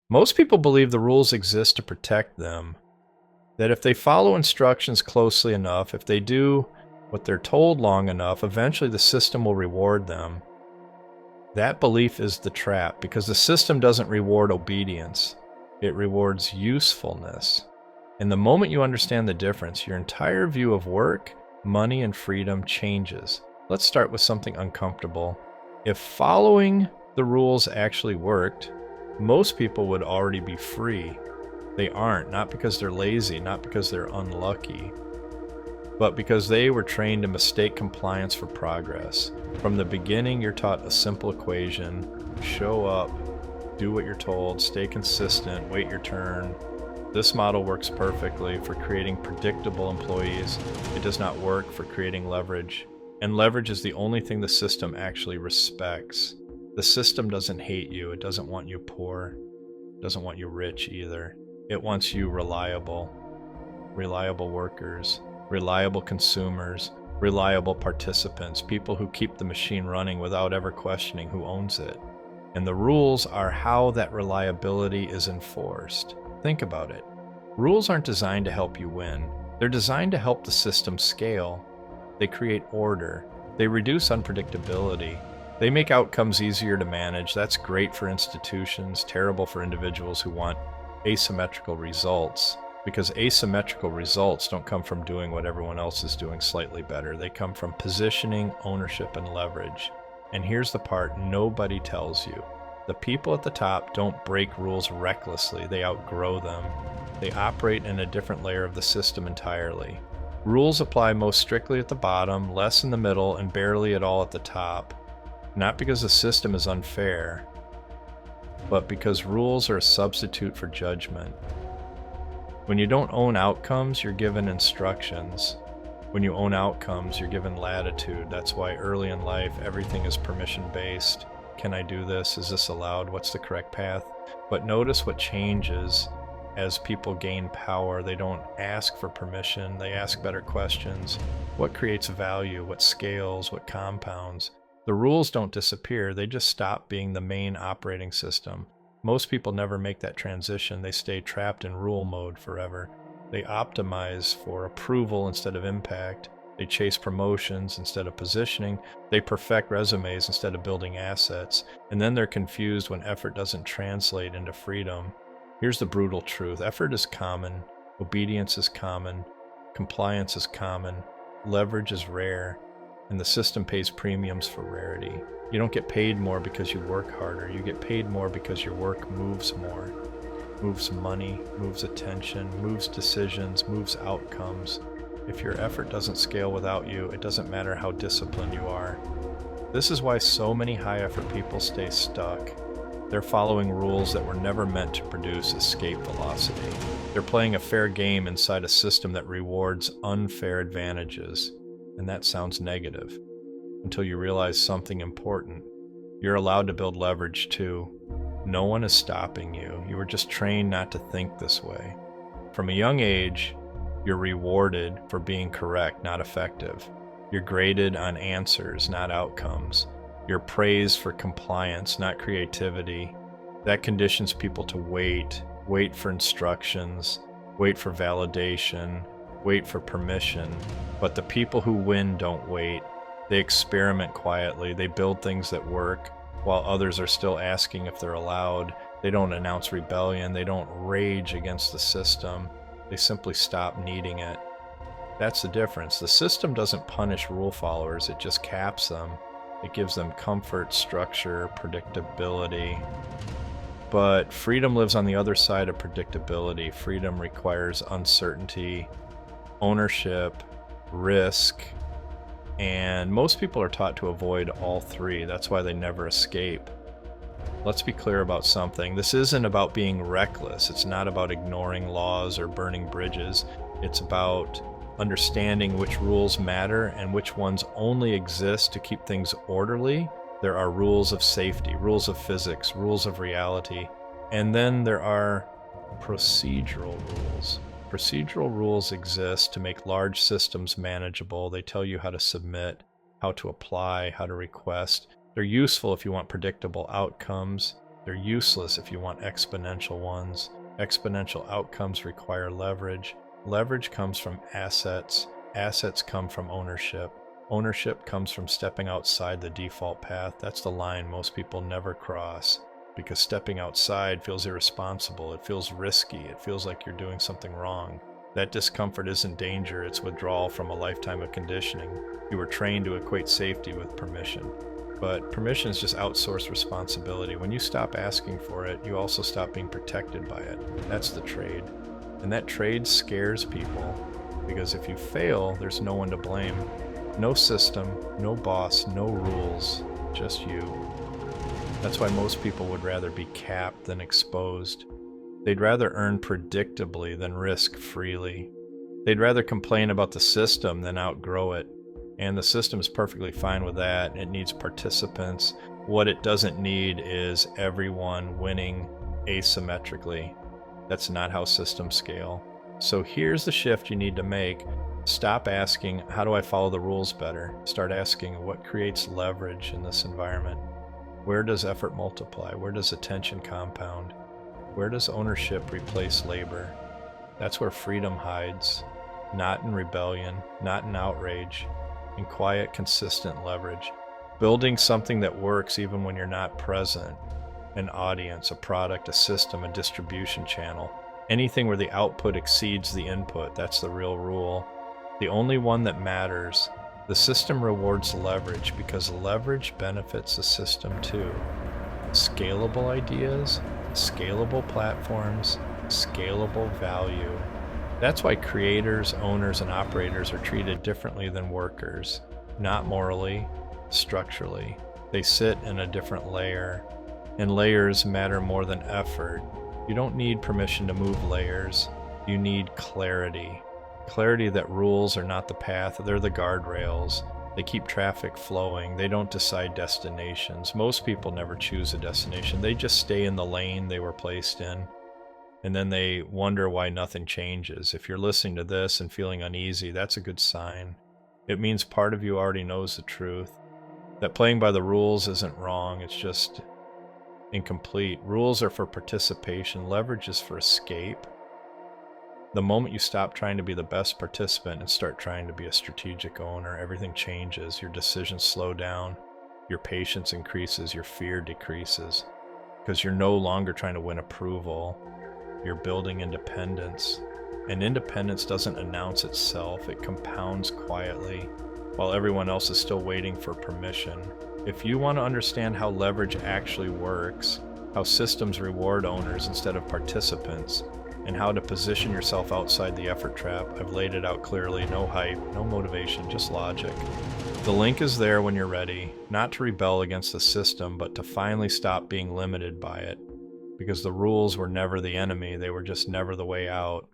Most people believe the rules exist to protect them, that if they follow instructions closely enough, if they do what they're told long enough, eventually the system will reward them. That belief is the trap, because the system doesn't reward obedience. It rewards usefulness. And the moment you understand the difference, your entire view of work, money, and freedom changes. Let's start with something uncomfortable. If following the rules actually worked, most people would already be free. They aren't, not because they're lazy, not because they're unlucky, but because they were trained to mistake compliance for progress. From the beginning, you're taught a simple equation: show up, do what you're told, stay consistent, wait your turn. This model works perfectly for creating predictable employees. It does not work for creating leverage. And leverage is the only thing the system actually respects. The system doesn't hate you. It doesn't want you poor. It doesn't want you rich either. It wants you reliable. Reliable workers, reliable consumers, reliable participants, people who keep the machine running without ever questioning who owns it. And the rules are how that reliability is enforced. Think about it. Rules aren't designed to help you win. They're designed to help the system scale. They create order. They reduce unpredictability. They make outcomes easier to manage. That's great for institutions, terrible for individuals who want asymmetrical results, because asymmetrical results don't come from doing what everyone else is doing slightly better. They come from positioning, ownership, and leverage. And here's the part nobody tells you. The people at the top don't break rules recklessly. They outgrow them. They operate in a different layer of the system entirely. Rules apply most strictly at the bottom, less in the middle, and barely at all at the top. Not because the system is unfair, but because rules are a substitute for judgment. When you don't own outcomes, you're given instructions. When you own outcomes, you're given latitude. That's why early in life, everything is permission-based. Can I do this? Is this allowed? What's the correct path? But notice what changes as people gain power. They don't ask for permission. They ask better questions. What creates value? What scales? What compounds? The rules don't disappear. They just stop being the main operating system. Most people never make that transition. They stay trapped in rule mode forever. They optimize for approval instead of impact. They chase promotions instead of positioning. They perfect resumes instead of building assets. And then they're confused when effort doesn't translate into freedom. Here's the brutal truth. Effort is common. Obedience is common. Compliance is common. Leverage is rare. And the system pays premiums for rarity. You don't get paid more because you work harder. You get paid more because your work moves more. Moves money, moves attention, moves decisions, moves outcomes. If your effort doesn't scale without you, it doesn't matter how disciplined you are. This is why so many high-effort people stay stuck. They're following rules that were never meant to produce escape velocity. They're playing a fair game inside a system that rewards unfair advantages. And that sounds negative, until you realize something important. You're allowed to build leverage too. No one is stopping you. You were just trained not to think this way. From a young age, you're rewarded for being correct, not effective. You're graded on answers, not outcomes. You're praised for compliance, not creativity. That conditions people to wait for instructions, wait for validation, wait for permission. But the people who win don't wait. They experiment quietly. They build things that work, while others are still asking if they're allowed. They don't announce rebellion. They don't rage against the system. They simply stop needing it. That's the difference. The system doesn't punish rule followers. It just caps them. It gives them comfort, structure, predictability. But freedom lives on the other side of predictability. Freedom requires uncertainty, ownership, risk, and most people are taught to avoid all three. That's why they never escape. Let's be clear about something. This isn't about being reckless. It's not about ignoring laws or burning bridges. It's about understanding which rules matter and which ones only exist to keep things orderly. There are rules of safety, rules of physics, rules of reality, and then there are procedural rules. Procedural rules exist to make large systems manageable. They tell you how to submit, how to apply, how to request. They're useful if you want predictable outcomes. They're useless if you want exponential ones. Exponential outcomes require leverage. Leverage comes from assets. Assets come from ownership. Ownership comes from stepping outside the default path. That's the line most people never cross, because stepping outside feels irresponsible. It feels risky. It feels like you're doing something wrong. That discomfort isn't danger, it's withdrawal from a lifetime of conditioning. You were trained to equate safety with permission. But permission is just outsourced responsibility. When you stop asking for it, you also stop being protected by it. That's the trade. And that trade scares people, because if you fail, there's no one to blame. No system, no boss, no rules, just you. That's why most people would rather be capped than exposed. They'd rather earn predictably than risk freely. They'd rather complain about the system than outgrow it. And the system's perfectly fine with that. It needs participants. What it doesn't need is everyone winning asymmetrically. That's not how systems scale. So here's the shift you need to make. Stop asking, how do I follow the rules better? Start asking, what creates leverage in this environment? Where does effort multiply? Where does attention compound? Where does ownership replace labor? That's where freedom hides, not in rebellion, not in outrage, in quiet, consistent leverage. Building something that works even when you're not present. An audience, a product, a system, a distribution channel. Anything where the output exceeds the input, that's the real rule. The only one that matters. The system rewards leverage because leverage benefits the system too. Scalable ideas, scalable platforms, scalable value. That's why creators, owners, and operators are treated differently than workers. Not morally, structurally. They sit in a different layer, and layers matter more than effort. You don't need permission to move layers. You need clarity. Clarity that rules are not the path, they're the guardrails. They keep traffic flowing. They don't decide destinations. Most people never choose a destination. They just stay in the lane they were placed in. And then they wonder why nothing changes. If you're listening to this and feeling uneasy, that's a good sign. It means part of you already knows the truth. That playing by the rules isn't wrong, it's just incomplete. Rules are for participation. Leverage is for escape. The moment you stop trying to be the best participant and start trying to be a strategic owner, everything changes. Your decisions slow down, your patience increases, your fear decreases, because you're no longer trying to win approval. You're building independence. And independence doesn't announce itself, it compounds quietly while everyone else is still waiting for permission. If you want to understand how leverage actually works, how systems reward owners instead of participants, and how to position yourself outside the effort trap, I've laid it out clearly. No hype, no motivation, just logic. The link is there when you're ready, not to rebel against the system, but to finally stop being limited by it. Because the rules were never the enemy, they were just never the way out.